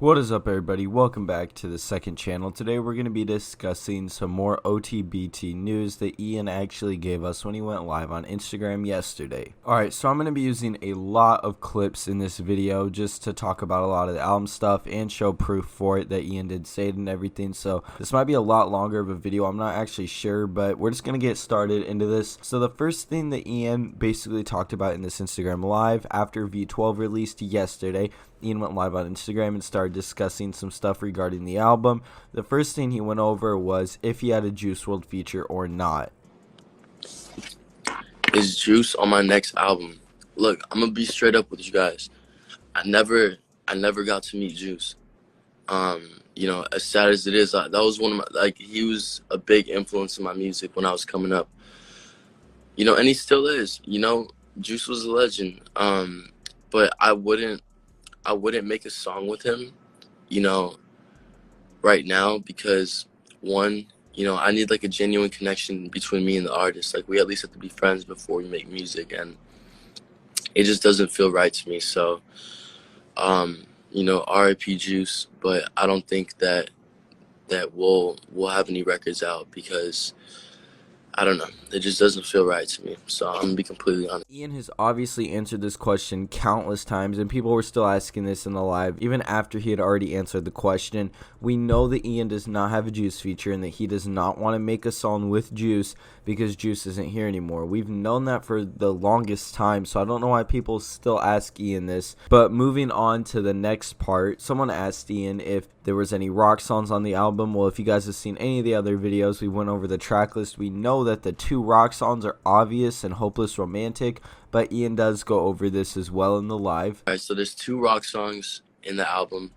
What is up, everybody? Welcome back to the second channel. Today we're going to be discussing some more OTBT news that Iann actually gave us when he went live on Instagram yesterday. Alright, so I'm going to be using a lot of clips in this video just to talk about a lot of the album stuff and show proof for it that Iann did say it and everything. So this might be a lot longer of a video, I'm not actually sure, but we're just going to get started into this. So the first thing that Iann basically talked about in this Instagram live after V12 released yesterday, Iann went live on Instagram and started discussing some stuff regarding the album. The first thing he went over was if he had a Juice WRLD feature or not. Is Juice on my next album? Look, I'm gonna be straight up with you guys. I never got to meet Juice. As sad as it is, that was one of my, he was a big influence in my music when I was coming up. And he still is. Juice was a legend. But I wouldn't make a song with him, right now, because one, I need a genuine connection between me and the artist. We at least have to be friends before we make music, and it just doesn't feel right to me. So, R.I.P. Juice, but I don't think that we'll have any records out because I don't know. It just doesn't feel right to me. So I'm going to be completely honest. Iann has obviously answered this question countless times, and people were still asking this in the live, even after he had already answered the question. We know that Iann does not have a Juice feature and that he does not want to make a song with Juice because Juice isn't here anymore. We've known that for the longest time, so I don't know why people still ask Iann this. But moving on to the next part, someone asked Iann if there was any rock songs on the album. Well, if you guys have seen any of the other videos, we went over the track list. We know that the two rock songs are Obvious and Hopeless Romantic, but Iann does go over this as well in the live. All right, so there's two rock songs in the album.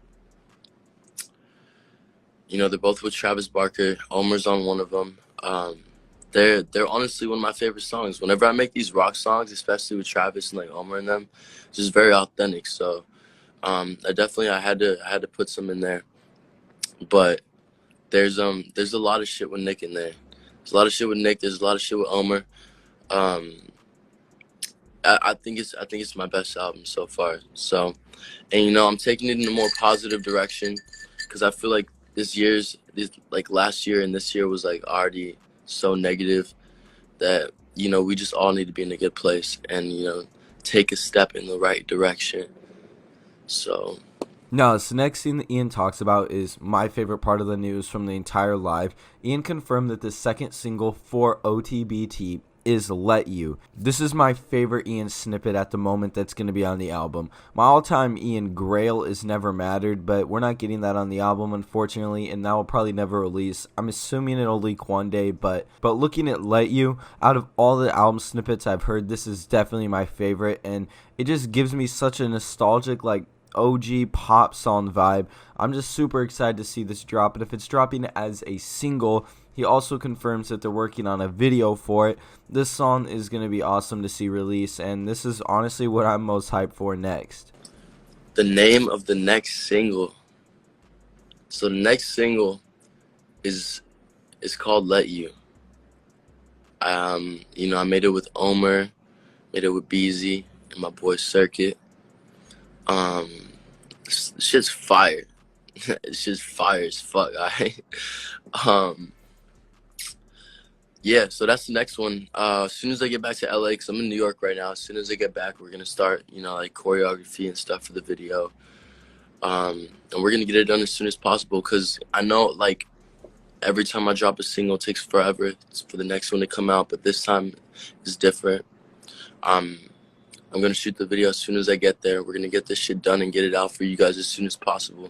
They're both with Travis Barker. Omer's on one of them. They're honestly one of my favorite songs. Whenever I make these rock songs, especially with Travis and Omer in them, it's just very authentic. So I had to put some in there. But there's a lot of shit with Nick in there. There's a lot of shit with Nick. There's a lot of shit with Omer. I think it's my best album so far. So, and I'm taking it in a more positive direction because I feel like last year and this year was already so negative that we just all need to be in a good place and take a step in the right direction. So. No, so the next thing that Iann talks about is my favorite part of the news from the entire live. Iann confirmed that the second single for OTBT is Let You. This is my favorite Iann snippet at the moment that's going to be on the album. My all-time Iann Grail is Never Mattered, but we're not getting that on the album, unfortunately, and that will probably never release. I'm assuming it'll leak one day, but looking at Let You, out of all the album snippets I've heard, this is definitely my favorite, and it just gives me such a nostalgic, OG pop song vibe. I'm just super excited to see this drop, and if it's dropping as a single, he also confirms that they're working on a video for it. This song is going to be awesome to see release, and this is honestly what I'm most hyped for next. The name of the next single. So the next single is called Let You. I made it with Omer, made it with Beezy, and my boy Circuit. This shit's fire. It's just fire as fuck, alright? Yeah, so that's the next one. As soon as I get back to LA, because I'm in New York right now, as soon as I get back, we're going to start, choreography and stuff for the video. And we're going to get it done as soon as possible because I know, every time I drop a single, it takes forever for the next one to come out, but this time is different. I'm going to shoot the video as soon as I get there. We're going to get this shit done and get it out for you guys as soon as possible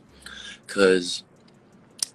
because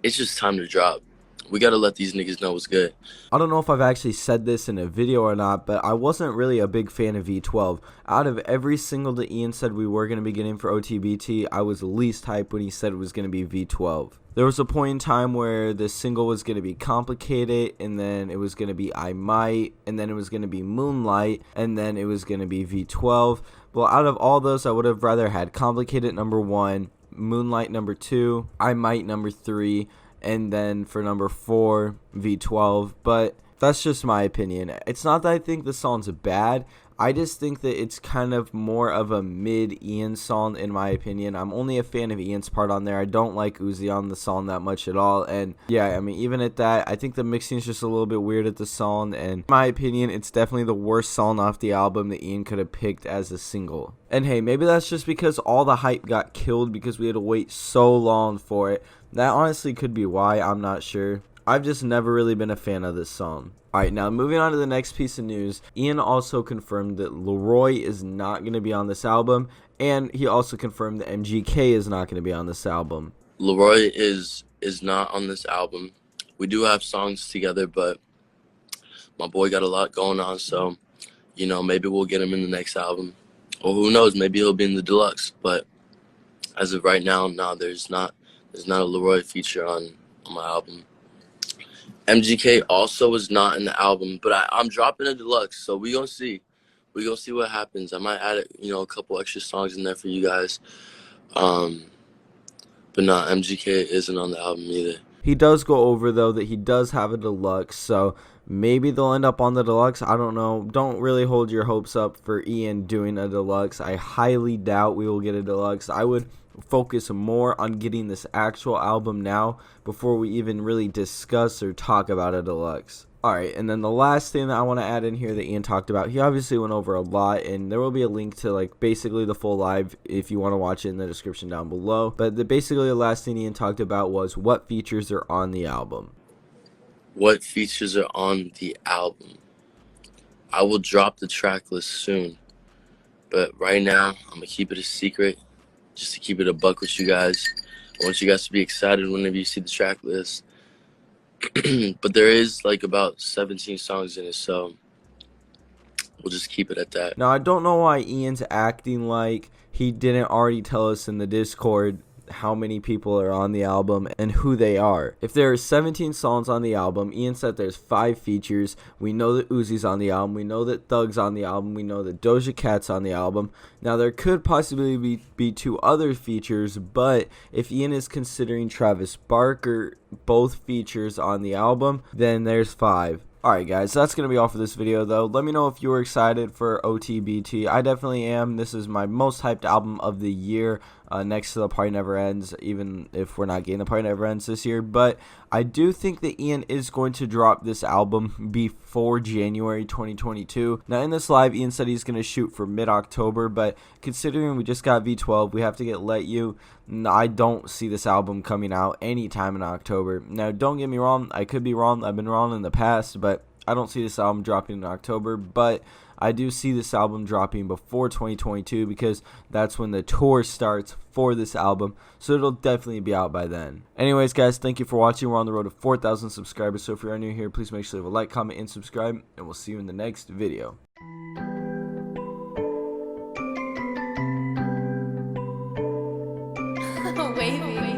it's just time to drop. We got to let these niggas know what's good. I don't know if I've actually said this in a video or not, but I wasn't really a big fan of V12. Out of every single that Iann said we were going to be getting for OTBT, I was least hyped when he said it was going to be V12. There was a point in time where the single was going to be Complicated, and then it was going to be I Might, and then it was going to be Moonlight, and then it was going to be V12. Well, out of all those, I would have rather had Complicated number 1, Moonlight number 2, I Might number 3, and then for number 4, V12, but that's just my opinion. It's not that I think the song's bad. I just think that it's kind of more of a mid-Iann song in my opinion. I'm only a fan of Iann's part on there. I don't like Uzi on the song that much at all. And yeah, I mean, even at that, I think the mixing is just a little bit weird at the song. And in my opinion, it's definitely the worst song off the album that Iann could have picked as a single. And hey, maybe that's just because all the hype got killed because we had to wait so long for it. That honestly could be why, I'm not sure. I've just never really been a fan of this song. Alright, now moving on to the next piece of news. Iann also confirmed that Leroy is not going to be on this album, and he also confirmed that MGK is not going to be on this album. Leroy is not on this album. We do have songs together, but my boy got a lot going on, so, you know, maybe we'll get him in the next album. Or who knows, maybe he'll be in the deluxe, but as of right now, no, there's not a Leroy feature on my album. MGK also is not in the album, but I'm dropping a deluxe, so we gonna see. We gonna see what happens. I might add, you know, a couple extra songs in there for you guys. But no, MGK isn't on the album either. He does go over, though, that he does have a deluxe, so maybe they'll end up on the deluxe. I don't know. Don't really hold your hopes up for Iann doing a deluxe. I highly doubt we will get a deluxe. I would focus more on getting this actual album now before we even really discuss or talk about a deluxe. Alright, and then the last thing that I want to add in here that Iann talked about, he obviously went over a lot, and there will be a link to like basically the full live if you want to watch it in the description down below. But basically the last thing Iann talked about was what features are on the album. What features are on the album? I will drop the track list soon, but right now I'm gonna keep it a secret, just to keep it a buck with you guys. I want you guys to be excited whenever you see the track list. But there is like about 17 songs in it, so we'll just keep it at that. Now, I don't know why Ian's acting like he didn't already tell us in the Discord how many people are on the album and who they are. If there are 17 songs on the album, Iann said there's 5 features. We know that Uzi's on the album. We know that Thug's on the album. We know that Doja Cat's on the album. Now, there could possibly be 2 other features, but if Iann is considering Travis Barker both features on the album, then there's 5. Alright guys, that's going to be all for this video though. Let me know if you were excited for OTBT. I definitely am. This is my most hyped album of the year, next to The Party Never Ends, even if we're not getting The Party Never Ends this year. But I do think that Iann is going to drop this album before January 2022. Now in this live, Iann said he's going to shoot for mid-October, but considering we just got V12, we have to get Let You. I don't see this album coming out anytime in October. Now, don't get me wrong. I could be wrong. I've been wrong in the past, but I don't see this album dropping in October. But I do see this album dropping before 2022 because that's when the tour starts for this album. So it'll definitely be out by then. Anyways, guys, thank you for watching. We're on the road to 4,000 subscribers. So if you're new here, please make sure to leave a like, comment, and subscribe. And we'll see you in the next video. Wavy.